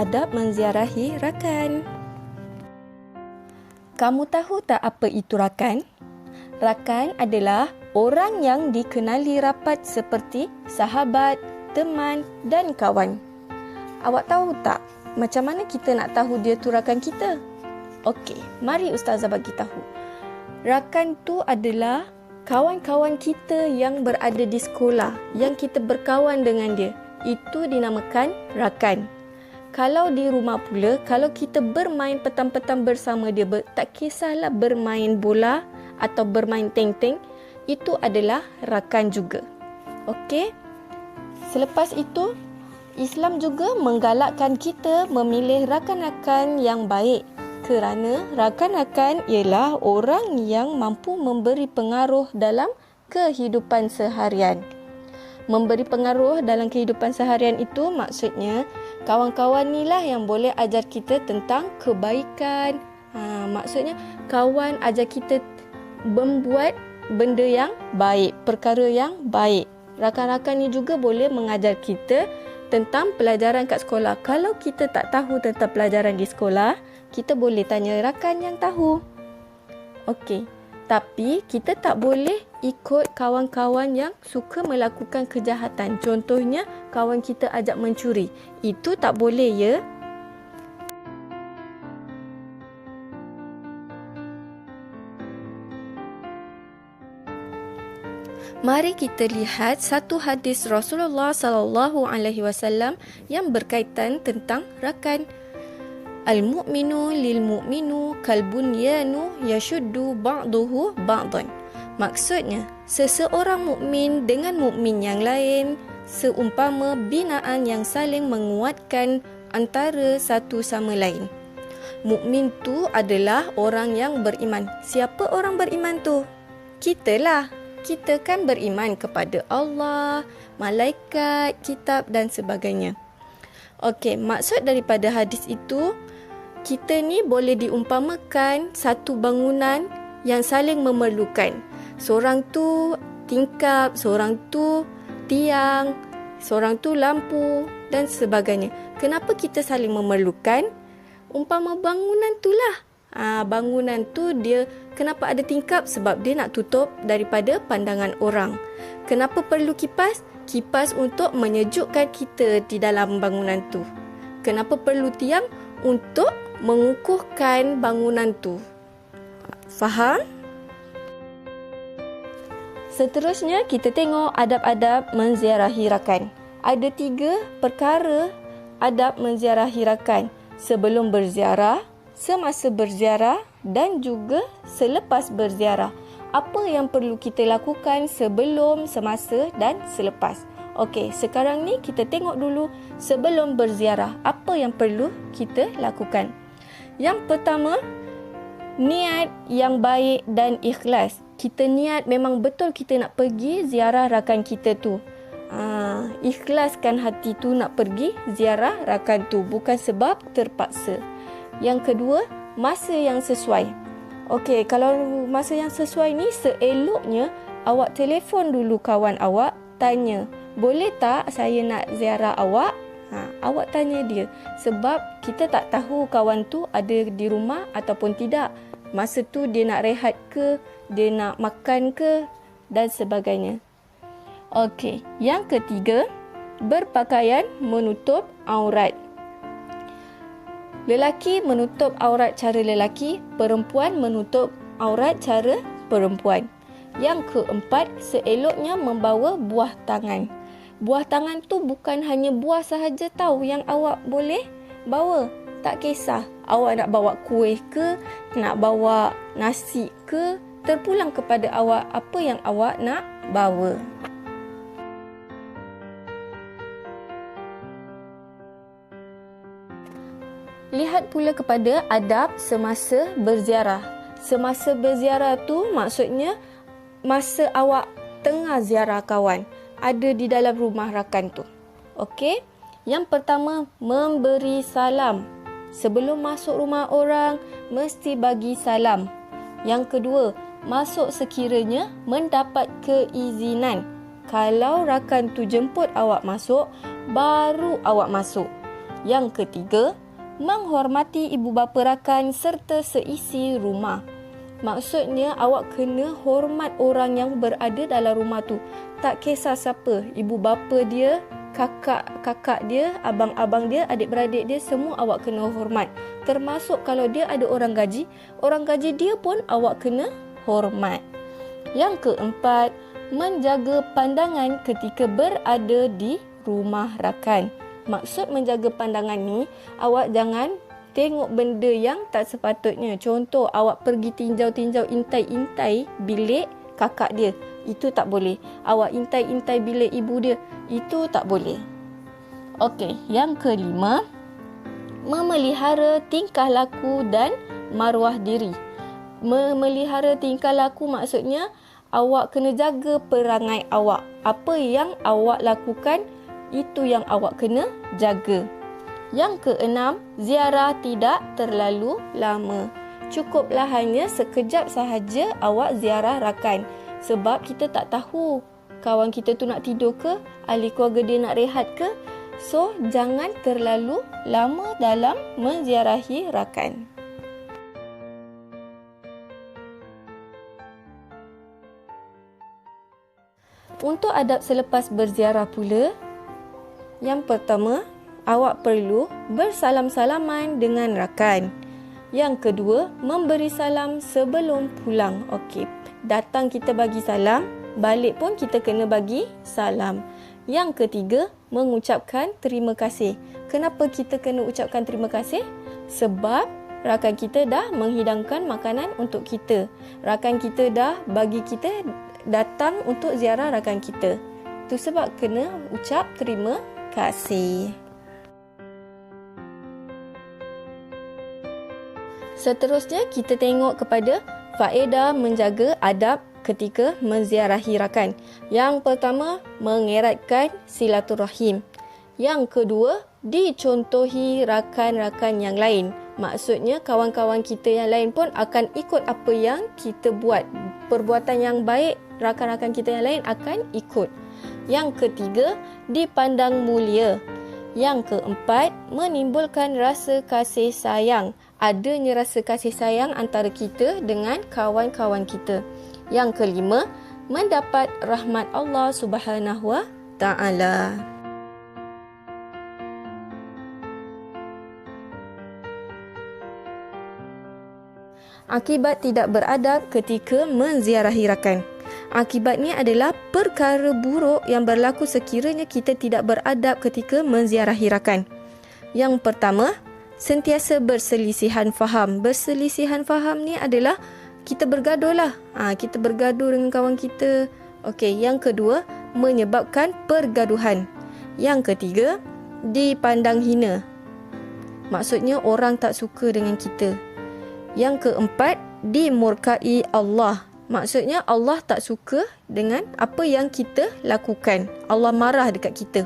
adab menziarahi rakan. Kamu tahu tak apa itu rakan? Rakan adalah orang yang dikenali rapat seperti sahabat, teman dan kawan. Awak tahu tak macam mana kita nak tahu dia tu rakan kita? Okey, mari Ustazah bagi tahu. Rakan tu adalah kawan-kawan kita yang berada di sekolah, yang kita berkawan dengan dia. Itu dinamakan rakan. Kalau di rumah pula, kalau kita bermain petang-petang bersama dia, tak kisahlah bermain bola atau bermain teng-teng, itu adalah rakan juga. Okey? Selepas itu, Islam juga menggalakkan kita memilih rakan-rakan yang baik. Kerana rakan-rakan ialah orang yang mampu memberi pengaruh dalam kehidupan seharian. Memberi pengaruh dalam kehidupan seharian itu maksudnya kawan-kawan ni lah yang boleh ajar kita tentang kebaikan. Maksudnya kawan ajar kita membuat benda yang baik, perkara yang baik. Rakan-rakan ni juga boleh mengajar kita tentang pelajaran kat sekolah. Kalau kita tak tahu tentang pelajaran di sekolah, kita boleh tanya rakan yang tahu. Okey. Tapi kita tak boleh ikut kawan-kawan yang suka melakukan kejahatan. Contohnya, kawan kita ajak mencuri. Itu tak boleh ya. Mari kita lihat satu hadis Rasulullah SAW yang berkaitan tentang rakan. Al-mu'minu lil-mu'minu kal-bunyanu yashuddu ba'duhu ba'dan. Maksudnya, seseorang mukmin dengan mukmin yang lain seumpama binaan yang saling menguatkan antara satu sama lain. Mukmin tu adalah orang yang beriman. Siapa orang beriman tu? Kitalah. Kita kan beriman kepada Allah, malaikat, kitab dan sebagainya. Okey, maksud daripada hadis itu, kita ni boleh diumpamakan satu bangunan yang saling memerlukan. Seorang tu tingkap, seorang tu tiang, seorang tu lampu dan sebagainya. Kenapa kita saling memerlukan? Umpama bangunan tu lah. Bangunan tu dia kenapa ada tingkap? Sebab dia nak tutup daripada pandangan orang. Kenapa perlu kipas? Kipas untuk menyejukkan kita di dalam bangunan tu. Kenapa perlu tiang? Untuk mengukuhkan bangunan tu. Faham? Seterusnya kita tengok adab-adab menziarahi rakan. Ada 3 perkara adab menziarahi rakan. Sebelum berziarah, semasa berziarah dan juga selepas berziarah. Apa yang perlu kita lakukan sebelum, semasa dan selepas. Okey, sekarang ni kita tengok dulu sebelum berziarah. Apa yang perlu kita lakukan? Yang pertama, niat yang baik dan ikhlas. Kita niat memang betul kita nak pergi ziarah rakan kita tu. Ikhlaskan hati tu nak pergi ziarah rakan tu, bukan sebab terpaksa. Yang kedua, masa yang sesuai. Okey, kalau masa yang sesuai ni seeloknya awak telefon dulu kawan awak, tanya, boleh tak saya nak ziarah awak? Awak tanya dia. Sebab kita tak tahu kawan tu ada di rumah ataupun tidak. Masa tu dia nak rehat ke, dia nak makan ke dan sebagainya. Okey, yang ketiga, berpakaian menutup aurat. Lelaki menutup aurat cara lelaki, perempuan menutup aurat cara perempuan. Yang keempat, seeloknya membawa buah tangan. Buah tangan tu bukan hanya buah sahaja tahu yang awak boleh bawa. Tak kisah awak nak bawa kuih ke, nak bawa nasi ke, terpulang kepada awak apa yang awak nak bawa. Lihat pula kepada adab semasa berziarah. Semasa berziarah tu maksudnya masa awak tengah ziarah kawan, ada di dalam rumah rakan tu. Okey? Yang pertama, memberi salam. Sebelum masuk rumah orang, mesti bagi salam. Yang kedua, masuk sekiranya mendapat keizinan. Kalau rakan tu jemput awak masuk, baru awak masuk. Yang ketiga, menghormati ibu bapa rakan serta seisi rumah. Maksudnya awak kena hormat orang yang berada dalam rumah tu. Tak kisah siapa, ibu bapa dia, kakak dia, abang-abang dia, adik-beradik dia, semua awak kena hormat. Termasuk kalau dia ada orang gaji dia pun awak kena hormat. Yang keempat, menjaga pandangan ketika berada di rumah rakan. Maksud menjaga pandangan ni, awak jangan tengok benda yang tak sepatutnya. Contoh, awak pergi tinjau-tinjau, intai-intai bilik kakak dia. Itu tak boleh. Awak intai-intai bilik ibu dia. Itu tak boleh. Okey, yang kelima, memelihara tingkah laku dan maruah diri. Memelihara tingkah laku maksudnya awak kena jaga perangai awak. Apa yang awak lakukan, itu yang awak kena jaga. Yang keenam, ziarah tidak terlalu lama. Cukuplah hanya sekejap sahaja awak ziarah rakan. Sebab kita tak tahu kawan kita tu nak tidur ke, ahli keluarga dia nak rehat ke. So, jangan terlalu lama dalam menziarahi rakan. Untuk adab selepas berziarah pula, yang pertama, awak perlu bersalam-salaman dengan rakan. Yang kedua, memberi salam sebelum pulang. Okey, datang kita bagi salam, balik pun kita kena bagi salam. Yang ketiga, mengucapkan terima kasih. Kenapa kita kena ucapkan terima kasih? Sebab rakan kita dah menghidangkan makanan untuk kita. Rakan kita dah bagi kita datang untuk ziarah rakan kita. Itu sebab kena ucap terima kasih. Seterusnya, kita tengok kepada faedah menjaga adab ketika menziarahi rakan. Yang pertama, mengeratkan silaturahim. Yang kedua, dicontohi rakan-rakan yang lain. Maksudnya, kawan-kawan kita yang lain pun akan ikut apa yang kita buat. Perbuatan yang baik, rakan-rakan kita yang lain akan ikut. Yang ketiga, dipandang mulia. Yang keempat, menimbulkan rasa kasih sayang. Adanya rasa kasih sayang antara kita dengan kawan-kawan kita. Yang kelima, mendapat rahmat Allah Subhanahu Wa Taala. Akibat tidak beradab ketika menziarahi rakan. Akibatnya adalah perkara buruk yang berlaku sekiranya kita tidak beradab ketika menziarahi rakan. Yang pertama, sentiasa berselisihan faham. Berselisihan faham ni adalah kita bergaduh lah. Kita bergaduh dengan kawan kita. Okey, yang kedua, menyebabkan pergaduhan. Yang ketiga, dipandang hina. Maksudnya orang tak suka dengan kita. Yang keempat, dimurkai Allah. Maksudnya Allah tak suka dengan apa yang kita lakukan. Allah marah dekat kita.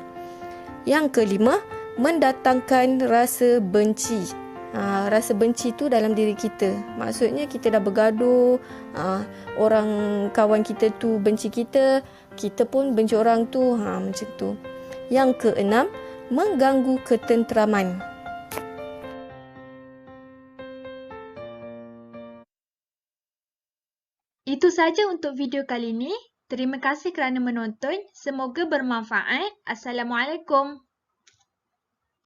Yang kelima, mendatangkan rasa benci. Rasa benci tu dalam diri kita. Maksudnya kita dah bergaduh, orang kawan kita tu benci kita, kita pun benci orang tu, macam tu. Yang keenam, mengganggu ketenteraman. Itu saja untuk video kali ini. Terima kasih kerana menonton. Semoga bermanfaat. Assalamualaikum.